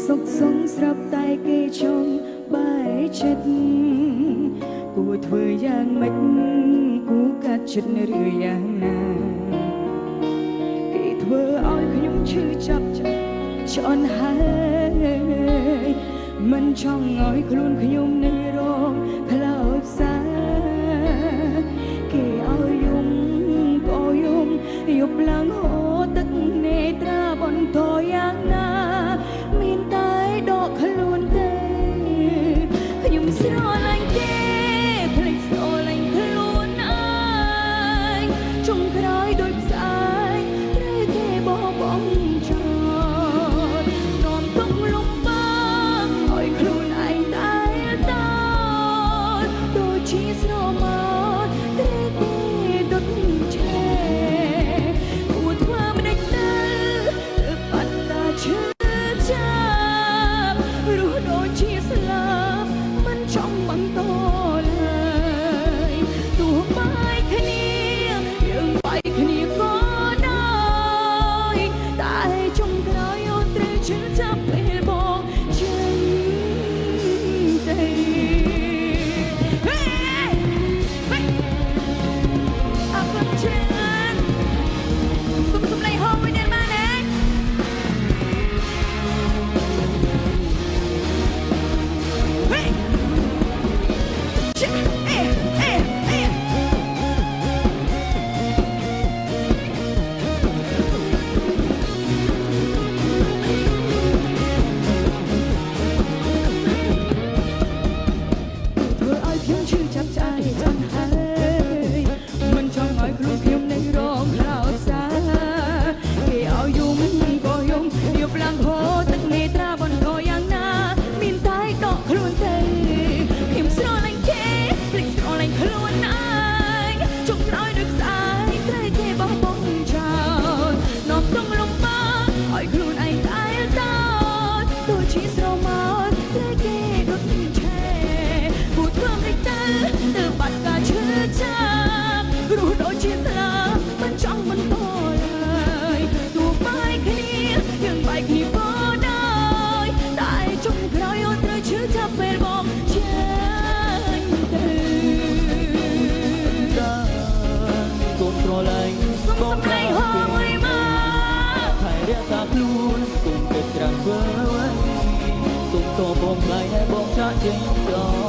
សុខសងស្រាប់តែគេចង់បែកចិត្តគួរធ្វើយ៉ាងម៉េចគួរកាត់ចិត្តឬយ៉ាងណាគេធ្វើឲ្យខ្ញុំឈឺចាប់ឆ្អន់ហើយមិនចង់ឲ្យខ្លួនខ្ញុំនៅរងផ្លោតផ្សាគេឲ្យយំក៏យំយប់ឡើងហូរទឹកនេត្រាបន្តយ៉ាងណាមានតែដកខ្លួនទេខ្ញុំស្រឡាញ់គេភ្លេចស្រឡាញ់ខ្លួនឯងចុងក្រោយដូចផ្សាយត្រូវគេបោះបង់ចោលនាំទុកលំបាកឲ្យខ្លួនឯងតែតើដូចជាស្រមោលត្រូវគេដុតឆេះគួរធ្វើមិនដេចទៅបាត់តាឈឺចាប់រស់ដូចជាស្លាប់មិនចង់បន្តឡើយទោះបែកគ្នាយើងបែកគ្នាក៏ដោយតែចុងក្រោយអូនត្រូវឈឺចាប់ពេលបងចេញទៅអរគុណច្រើនសុំសម្លេងហោមួយទៀតបានទេសូមតបបងថ្លៃឲ្យបងចាក់ចេញចោល